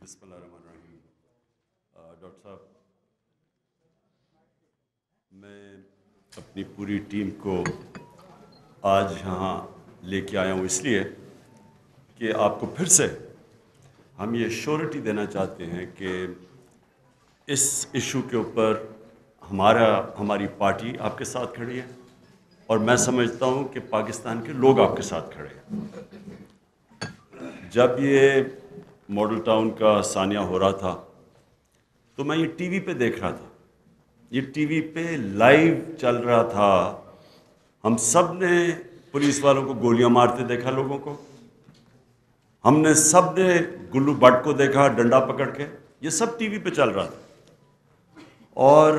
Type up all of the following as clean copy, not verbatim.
بسم اللہ الرحمن الرحیم۔ ڈاکٹر صاحب، میں اپنی پوری ٹیم کو آج یہاں لے کے آیا ہوں اس لیے کہ آپ کو پھر سے ہم یہ شیورٹی دینا چاہتے ہیں کہ اس ایشو کے اوپر ہماری پارٹی آپ کے ساتھ کھڑی ہے، اور میں سمجھتا ہوں کہ پاکستان کے لوگ آپ کے ساتھ کھڑے ہیں۔ جب یہ ماڈل ٹاؤن کا ثانیہ ہو رہا تھا تو میں یہ ٹی وی پہ دیکھ رہا تھا، یہ ٹی وی پہ لائیو چل رہا تھا۔ ہم سب نے پولیس والوں کو گولیاں مارتے دیکھا، لوگوں کو ہم نے سب نے گلو بٹ کو دیکھا ڈنڈا پکڑ کے، یہ سب ٹی وی پہ چل رہا تھا۔ اور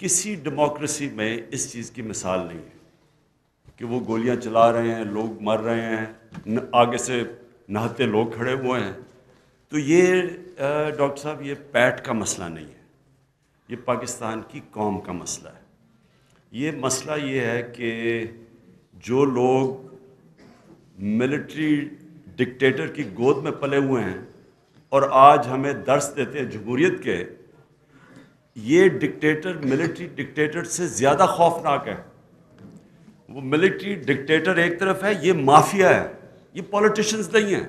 کسی ڈیموکریسی میں اس چیز کی مثال نہیں ہے کہ وہ گولیاں چلا رہے ہیں، لوگ مر رہے ہیں، آگے سے نہتے لوگ کھڑے ہوئے ہیں۔ تو یہ ڈاکٹر صاحب، یہ پیٹ کا مسئلہ نہیں ہے، یہ پاکستان کی قوم کا مسئلہ ہے۔ یہ مسئلہ یہ ہے کہ جو لوگ ملٹری ڈکٹیٹر کی گود میں پلے ہوئے ہیں اور آج ہمیں درس دیتے ہیں جمہوریت کے، یہ ڈکٹیٹر ملٹری ڈکٹیٹر سے زیادہ خوفناک ہے۔ وہ ملٹری ڈکٹیٹر ایک طرف ہے، یہ مافیا ہے، یہ پولیٹیشنز نہیں ہیں۔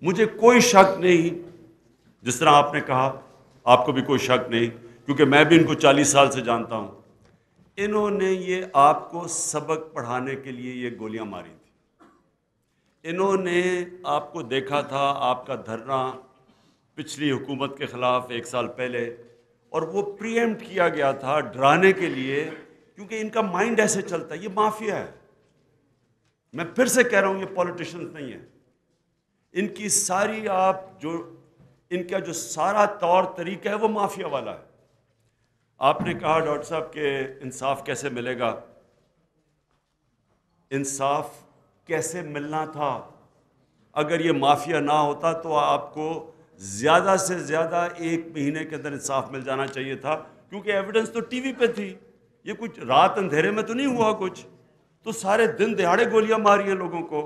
مجھے کوئی شک نہیں، جس طرح آپ نے کہا آپ کو بھی کوئی شک نہیں، کیونکہ میں بھی ان کو 40 سال سے جانتا ہوں۔ انہوں نے یہ آپ کو سبق پڑھانے کے لیے یہ گولیاں ماری تھی۔ انہوں نے آپ کو دیکھا تھا، آپ کا دھرنا پچھلی حکومت کے خلاف 1 سال پہلے، اور وہ پری ایمپٹ کیا گیا تھا ڈرانے کے لیے، کیونکہ ان کا مائنڈ ایسے چلتا ہے، یہ مافیا ہے۔ میں پھر سے کہہ رہا ہوں، یہ پولیٹیشنز نہیں ہیں۔ ان کی ساری ان کا جو سارا طور طریقہ ہے وہ مافیا والا ہے۔ آپ نے کہا ڈاکٹر صاحب کہ انصاف کیسے ملے گا؟ انصاف کیسے ملنا تھا؟ اگر یہ مافیا نہ ہوتا تو آپ کو زیادہ سے زیادہ 1 مہینے کے اندر انصاف مل جانا چاہیے تھا، کیونکہ ایویڈنس تو ٹی وی پہ تھی۔ یہ کچھ رات اندھیرے میں تو نہیں ہوا کچھ، تو سارے دن دہاڑے گولیاں ماری ہیں لوگوں کو،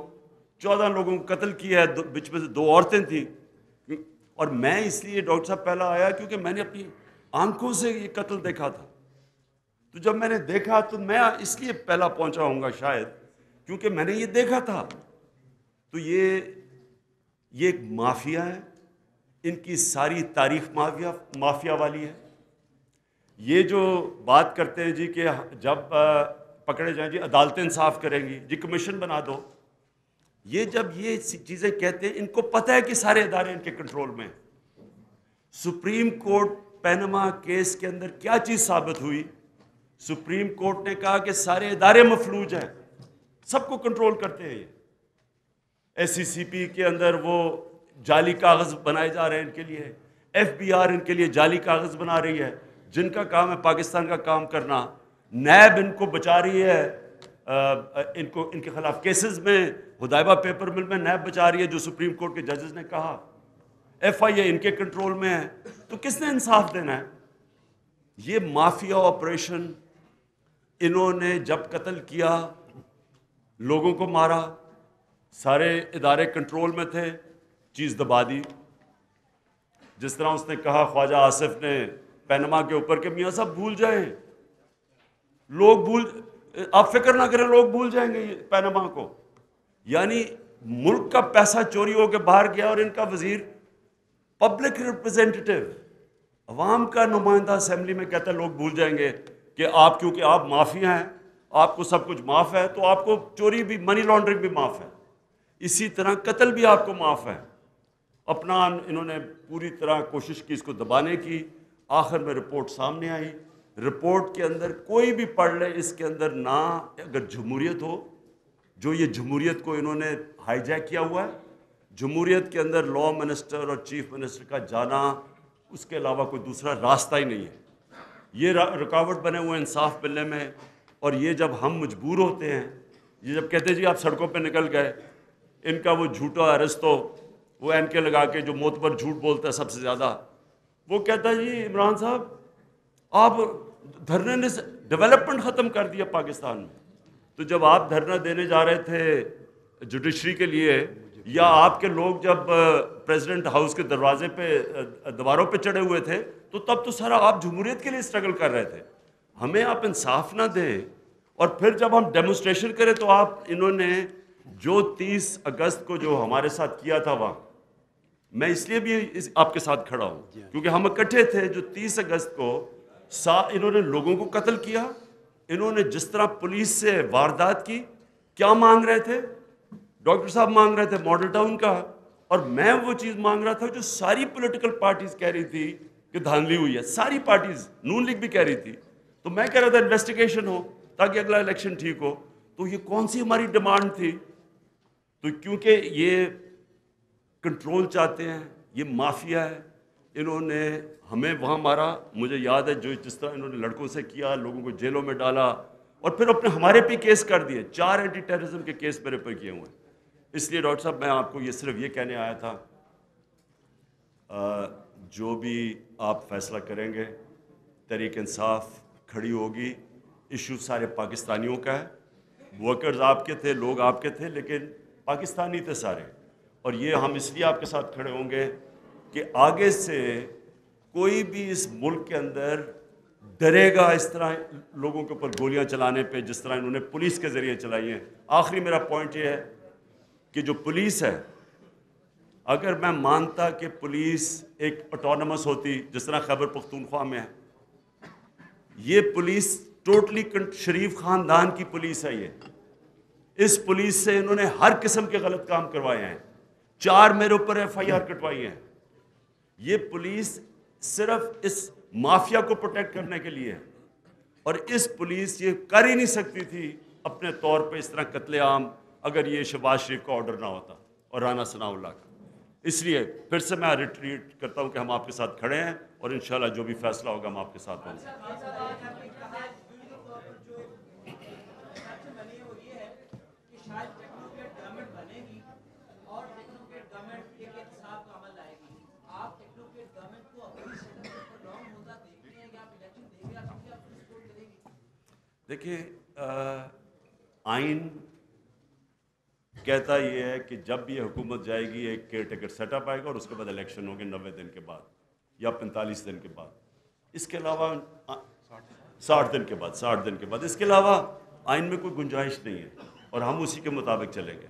14 لوگوں کو قتل کیا ہے، بیچ میں سے 2 عورتیں تھیں۔ اور میں اس لیے ڈاکٹر صاحب پہلا آیا کیونکہ میں نے اپنی آنکھوں سے یہ قتل دیکھا تھا۔ تو جب میں نے دیکھا تو میں اس لیے پہلا پہنچا ہوں گا شاید، کیونکہ میں نے یہ دیکھا تھا۔ تو یہ ایک مافیا ہے، ان کی ساری تاریخ مافیا والی ہے۔ یہ جو بات کرتے ہیں جی کہ جب پکڑے جائیں جی عدالتیں انصاف کریں گی، جی کمیشن بنا دو، یہ جب یہ چیزیں کہتے ہیں، ان کو پتہ ہے کہ سارے ادارے ان کے کنٹرول میں ہیں۔ سپریم کورٹ پینما کیس کے اندر کیا چیز ثابت ہوئی؟ سپریم کورٹ نے کہا کہ سارے ادارے مفلوج ہیں، سب کو کنٹرول کرتے ہیں۔ یہ ایس سی سی پی کے اندر وہ جعلی کاغذ بنائے جا رہے ہیں ان کے لیے، ایف بی آر ان کے لیے جعلی کاغذ بنا رہی ہے، جن کا کام ہے پاکستان کا کام کرنا۔ نیب ان کو بچا رہی ہے، ان کے خلاف کیسز میں ہدایبہ پیپر مل میں نیب بچا رہی ہے، جو سپریم کورٹ کے ججز نے کہا۔ ایف آئی اے ان کے کنٹرول میں ہے، تو کس نے انصاف دینا ہے؟ یہ مافیا آپریشن، انہوں نے جب قتل کیا، لوگوں کو مارا، سارے ادارے کنٹرول میں تھے، چیز دبا دی۔ جس طرح اس نے کہا خواجہ آصف نے پینما کے اوپر کہ میاں صاحب بھول جائیں، آپ فکر نہ کریں، لوگ بھول جائیں گے یہ پینما کو۔ یعنی ملک کا پیسہ چوری ہو کے باہر گیا، اور ان کا وزیر پبلک ریپریزنٹیٹیو، عوام کا نمائندہ اسمبلی میں کہتا ہے لوگ بھول جائیں گے کہ آپ، کیونکہ آپ مافیا ہیں، آپ کو سب کچھ معاف ہے، تو آپ کو چوری بھی، منی لانڈرنگ بھی معاف ہے، اسی طرح قتل بھی آپ کو معاف ہے۔ اپنا انہوں نے پوری طرح کوشش کی اس کو دبانے کی۔ آخر میں رپورٹ سامنے آئی، رپورٹ کے اندر کوئی بھی پڑھ لے، اس کے اندر نہ اگر جمہوریت ہو، جو یہ جمہوریت کو انہوں نے ہائی جیک کیا ہوا ہے، جمہوریت کے اندر لا منسٹر اور چیف منسٹر کا جانا، اس کے علاوہ کوئی دوسرا راستہ ہی نہیں ہے۔ یہ رکاوٹ بنے ہوئے انصاف ملنے میں۔ اور یہ جب ہم مجبور ہوتے ہیں، یہ جب کہتے ہیں جی آپ سڑکوں پہ نکل گئے، ان کا وہ جھوٹا ارسطو، وہ این کے لگا کے جو معتبر جھوٹ بولتا ہے سب سے زیادہ، وہ کہتا ہے جی عمران صاحب آپ دھرنے نے ڈیولپمنٹ ختم کر دیا پاکستان میں۔ تو جب آپ دھرنا دینے جا رہے تھے جوڈیشری کے لیے، یا آپ کے لوگ جب پریزیڈنٹ ہاؤس کے دروازے پہ دیواروں پہ چڑھے ہوئے تھے تو تب تو سارا آپ جمہوریت کے لیے اسٹرگل کر رہے تھے. ہمیں آپ انصاف نہ دیں اور پھر جب ہم ڈیمونسٹریشن کریں تو انہوں نے جو 30 اگست کو جو ہمارے ساتھ کیا تھا وہاں، میں اس لیے بھی آپ کے ساتھ کھڑا ہوں کیونکہ ہم اکٹھے تھے. جو 30 اگست کو انہوں نے لوگوں کو قتل کیا، انہوں نے جس طرح پولیس سے واردات کی، کیا مانگ رہے تھے؟ ڈاکٹر صاحب مانگ رہے تھے ماڈل ٹاؤن کا، اور میں وہ چیز مانگ رہا تھا جو ساری پولیٹیکل پارٹیز کہہ رہی تھی کہ دھاندلی ہوئی ہے. ساری پارٹیز، نون لیگ بھی کہہ رہی تھی. تو میں کہہ رہا تھا انویسٹیگیشن ہو تاکہ اگلا الیکشن ٹھیک ہو. تو یہ کون سی ہماری ڈیمانڈ تھی؟ تو کیونکہ یہ کنٹرول چاہتے ہیں، یہ مافیا ہے، انہوں نے ہمیں وہاں مارا. مجھے یاد ہے جس طرح انہوں نے لڑکوں سے کیا، لوگوں کو جیلوں میں ڈالا، اور پھر ہمارے پہ کیس کر دیے. 4 اینٹی ٹیررزم کے کیس میرے پر کیے ہوئے ہیں. اس لیے ڈاکٹر صاحب میں آپ کو صرف یہ کہنے آیا تھا، جو بھی آپ فیصلہ کریں گے، تحریک انصاف کھڑی ہوگی. ایشو سارے پاکستانیوں کا ہے. ورکرز آپ کے تھے، لوگ آپ کے تھے، لیکن پاکستانی تھے سارے. اور یہ ہم اس لیے آپ کے ساتھ کھڑے ہوں گے کہ آگے سے کوئی بھی اس ملک کے اندر ڈرے گا اس طرح لوگوں کے اوپر گولیاں چلانے پہ جس طرح انہوں نے پولیس کے ذریعے چلائی ہیں. آخری میرا پوائنٹ یہ ہے کہ جو پولیس ہے، اگر میں مانتا کہ پولیس ایک آٹونومس ہوتی جس طرح خیبر پختونخوا میں ہے، یہ پولیس ٹوٹلی شریف خاندان کی پولیس ہے. اس پولیس سے انہوں نے ہر قسم کے غلط کام کروائے ہیں. 4 میرے اوپر FIR کٹوائی ہیں. یہ پولیس صرف اس مافیا کو پروٹیکٹ کرنے کے لیے ہے، اور اس پولیس یہ کر ہی نہیں سکتی تھی اپنے طور پہ اس طرح قتل عام اگر یہ شہباز شریف کا آرڈر نہ ہوتا اور رانا ثناء اللہ کا. اس لیے پھر سے میں ریٹریٹ کرتا ہوں کہ ہم آپ کے ساتھ کھڑے ہیں، اور انشاءاللہ جو بھی فیصلہ ہوگا ہم آپ کے ساتھ ہوں گے. دیکھیے، آئین کہتا یہ ہے کہ جب بھی حکومت جائے گی ایک کیئر ٹیکر سیٹ اپ آئے گا اور اس کے بعد الیکشن ہوں گے 90 دن کے بعد یا 45 دن کے بعد. اس کے علاوہ 60 دن کے بعد اس کے علاوہ آئین میں کوئی گنجائش نہیں ہے، اور ہم اسی کے مطابق چلیں گے.